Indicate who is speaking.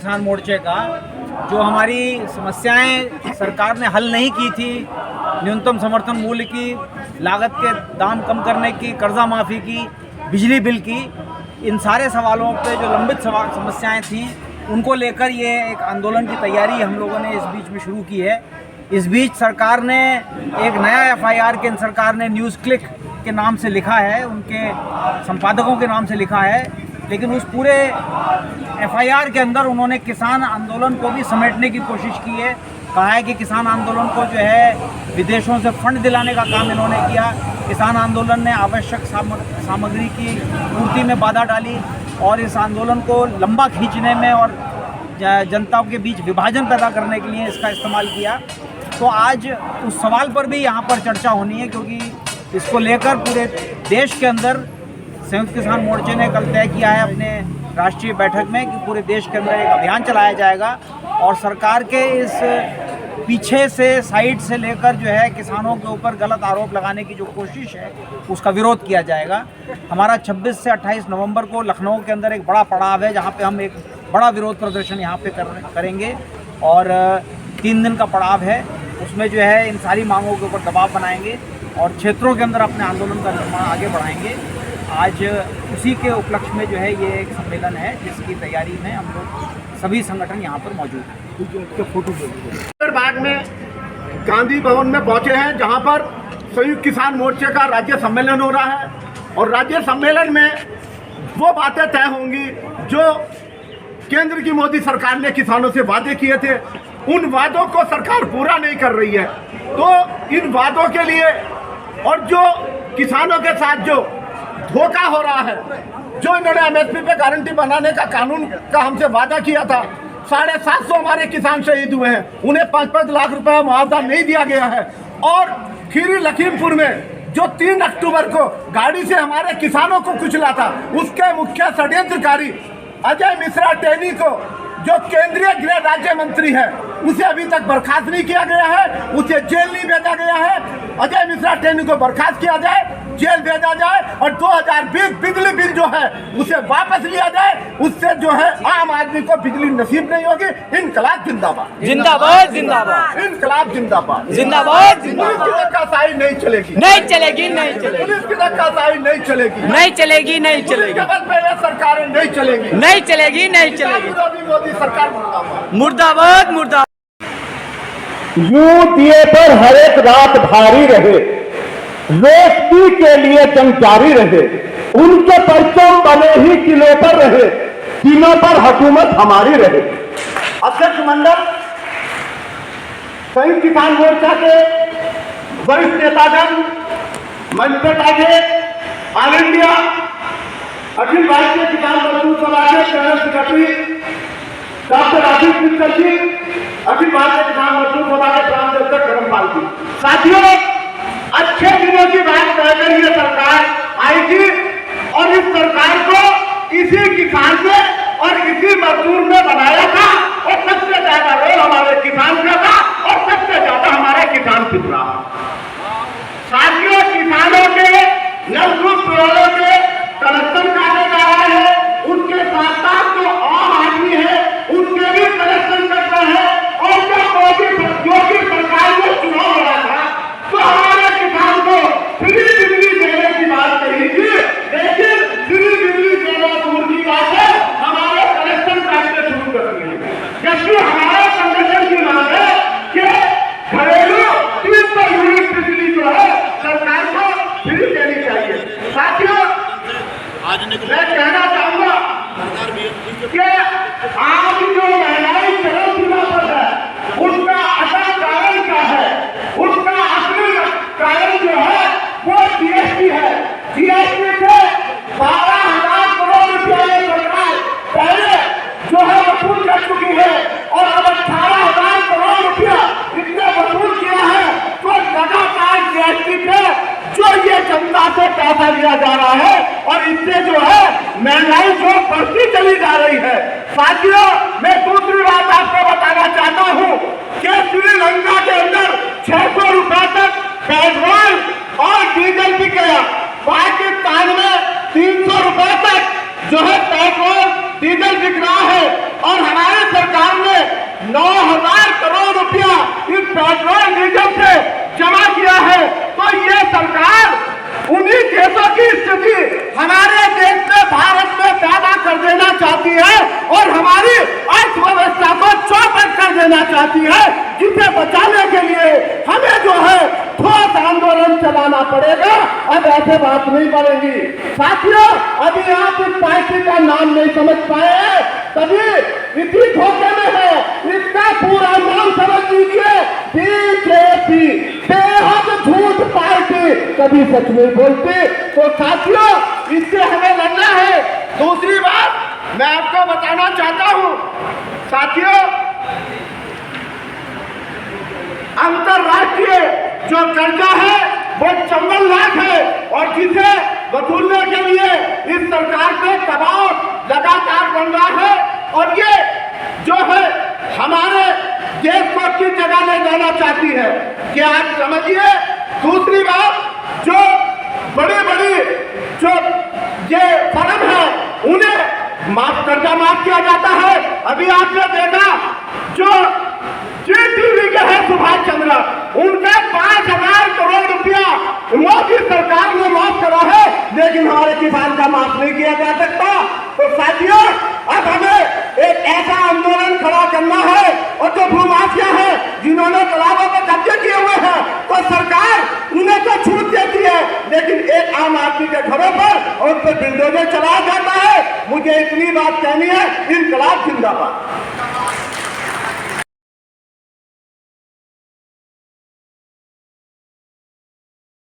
Speaker 1: किसान मोर्चे का, जो हमारी समस्याएं सरकार ने हल नहीं की थी, न्यूनतम समर्थन मूल्य की, लागत के दाम कम करने की, कर्जा माफ़ी की, बिजली बिल की, इन सारे सवालों पे जो लंबित समस्याएं थीं उनको लेकर ये एक आंदोलन की तैयारी हम लोगों ने इस बीच में शुरू की है। इस बीच सरकार ने एक नया FIR केंद्र सरकार ने न्यूज़ क्लिक के नाम से लिखा है, उनके संपादकों के नाम से लिखा है, लेकिन उस पूरे FIR के अंदर उन्होंने किसान आंदोलन को भी समेटने की कोशिश की है। कहा है कि किसान आंदोलन को जो है विदेशों से फंड दिलाने का काम इन्होंने किया। किसान आंदोलन ने आवश्यक सामग्री की पूर्ति में बाधा डाली और इस आंदोलन को लंबा खींचने में और जनता के बीच विभाजन पैदा करने के लिए इसका इस्तेमाल किया। तो आज उस सवाल पर भी यहाँ पर चर्चा होनी है, क्योंकि इसको लेकर पूरे देश के अंदर संयुक्त किसान मोर्चे ने कल तय किया है अपने राष्ट्रीय बैठक में कि पूरे देश के अंदर एक अभियान चलाया जाएगा और सरकार के इस पीछे से साइड से लेकर जो है किसानों के ऊपर गलत आरोप लगाने की जो कोशिश है उसका विरोध किया जाएगा। हमारा 26 से 28 नवंबर को लखनऊ के अंदर एक बड़ा पड़ाव है, जहाँ पे हम एक बड़ा विरोध प्रदर्शन यहाँ पे करेंगे और 3 दिन का पड़ाव है। उसमें जो है इन सारी मांगों के ऊपर दबाव बनाएंगे और क्षेत्रों के अंदर अपने आंदोलन का निर्माण आगे बढ़ाएंगे। आज उसी के उपलक्ष्य में जो है ये एक सम्मेलन है जिसकी तैयारी में हम लोग सभी संगठन यहाँ पर मौजूद हैं।
Speaker 2: बाग में गांधी भवन में पहुंचे हैं, जहां पर संयुक्त किसान मोर्चे का राज्य सम्मेलन हो रहा है और राज्य सम्मेलन में वो बातें तय होंगी जो केंद्र की मोदी सरकार ने किसानों से वादे किए थे। उन वादों को सरकार पूरा नहीं कर रही है, तो इन वादों के लिए और जो किसानों के साथ जो धोखा हो रहा है, जो इन्होंने MSP पे गारंटी बनाने का कानून का हमसे वादा किया था, 750 हमारे किसान शहीद हुए हैं, उन्हें 5-5 लाख रुपए मुआवजा नहीं दिया गया है। और खीरी लखीमपुर में जो 3 अक्टूबर को गाड़ी से हमारे किसानों को कुचला था, उसके मुख्य षड्यंत्रकारी अजय मिश्रा टेनी को, जो केंद्रीय गृह राज्य मंत्री है, उसे अभी तक बर्खास्त नहीं किया गया है, उसे जेल नहीं भेजा गया है। अजय मिश्रा टेनी को बर्खास्त किया जाए, जेल भेजा जाए और 2020 बिजली बिल जो है उसे वापस लिया जाए, उससे जो है आम आदमी को बिजली नसीब नहीं होगी। इनकलाब जिंदाबाद,
Speaker 3: जिंदाबाद जिंदाबाद,
Speaker 2: इनकलाब जिंदाबाद,
Speaker 3: जिंदाबाद
Speaker 2: पुलिस की धक्काशाही नहीं चलेगी,
Speaker 3: नहीं चलेगी, नहीं चलेगी,
Speaker 2: पुलिस की धक्काशाही नहीं चलेगी,
Speaker 3: नहीं चलेगी, नहीं चलेगी,
Speaker 2: सरकारें नहीं चलेगी,
Speaker 3: नहीं चलेगी, नहीं चलेगी।
Speaker 2: मोदी सरकार
Speaker 3: मुर्दाबाद, मुर्दाबाद।
Speaker 4: यूं दिए पर हर एक रात भारी रहे, रोशनी के लिए जंग जारी रहे, उनके परचम बने ही किले पर रहे, दिनों पर हुकूमत हमारी रहे। अध्यक्ष मंडल, संयुक्त किसान मोर्चा के वरिष्ठ नेतागण, मंच पर बैठे ऑल इंडिया अखिल भारतीय किसान मजदूर सभा के जनरल सेक्रेटरी डॉक्टर आशीष मित्तल जी, अखिल भारतीय किसान मजदूर सभा के प्रांत अध्यक्ष धर्मपाल जी। साथियों, अच्छे दिनों की बात कहकर ये सरकार आई थी और इस सरकार को इसी किसान ने और इसी मजदूर ने बनाया था और सबसे ज्यादा रोल हमारे किसान का था और सबसे ज्यादा हमारे किसान पिट रहा। साथियों, किसानों के नवरूप करोड़ों के कनेक्शन काटे जा रहे हैं, उनके साथ साथ जो आम आदमी है उनके भी कनेक्शन कट रहे हैं। और जब योगी सरकार ने चुनाव लड़ा था तो हमारे किसान को फ्री बिजली देने की बात कही थी, लेकिन फ्री बिजली देना दूर की बात है, हमारे कनेक्शन काटने शुरू कर दिए। जबकि हमारे संगठन की मांग है कि घरेलू 300 यूनिट बिजली जो है सरकार को फ्री देनी चाहिए। साथियों, मैं कहना चाहूंगा कि आज जो महंगाई चरम सीमा पर है, उसका असल कारण क्या है? उसका असली कारण जो है वो GST है। GST से 12,000 करोड़ रुपया ये सरकार पहले जो है वसूल कर चुकी है और अब 18,000 करोड़ रुपया इसने वसूल किया है। तो लगातार GST पे जो ये जनता से पैसा लिया जा रहा है और इससे जो है महंगाई जो बढ़ती चली जा रही है। साथियों, मैं दूसरी बात आपको बताना चाहता हूँ कि श्रीलंका के अंदर 600 रुपए तक पेट्रोल और डीजल बिक गया, पाकिस्तान में 300 रुपए तक जो है पेट्रोल डीजल बिक रहा है और हमारे 9,000 करोड़ रुपया इस पेट्रोल डीजल से जमा किया है। तो ये सरकार उन्हीं देशों की स्थिति हमारे देश में, भारत में पैदा कर देना चाहती है और हमारी अर्थव्यवस्था को चौपट कर देना चाहती है, जिसे बचाने के लिए हमें जो है ठोस आंदोलन चलाना पड़ेगा। अब ऐसे बात नहीं बढ़ेगी। साथियों, अभी आप इस पार्टी का नाम नहीं समझ पाए, तभी इसी धोखे में है। इसका पूरा नाम समझ लीजिए, बीजेपी, बेहद झूठ पार्टी, कभी सच नहीं बोलती। तो साथियों, इससे हमें लड़ना है। दूसरी बात मैं आपको बताना चाहता हूं, साथियों, अंतरराष्ट्रीय जो कर्जा है वो 54 लाख है और जिसे वसूलने के लिए इस सरकार पे दबाव लगातार बन रहा है और ये जो है हमारे देश को किस जगह ले जाना चाहती है, क्या आप समझिए। दूसरी बात, जो बड़ी बड़ी जो ये फर्म है उन्हें कर्जा माफ किया जाता है। अभी आपने देखा जो JTV के हैं सुभाष चंद्र, उनका 5,000 करोड़ रुपया मोदी सरकार ने माफ करा है, लेकिन हमारे किसान का माफ नहीं किया जा सकता। तो साथियों, अब हमें एक ऐसा आंदोलन खड़ा करना है और जो भूमाफिया है जिन्होंने तालाबों पर कब्जे किए हुए हैं, तो सरकार उन्हें तो छूट देती है, लेकिन एक आम आदमी के घरों पर और उन पर बिल्डोजर चलाया जाता है। मुझे इतनी बात कहनी है, इनकलाब जिंदाबाद।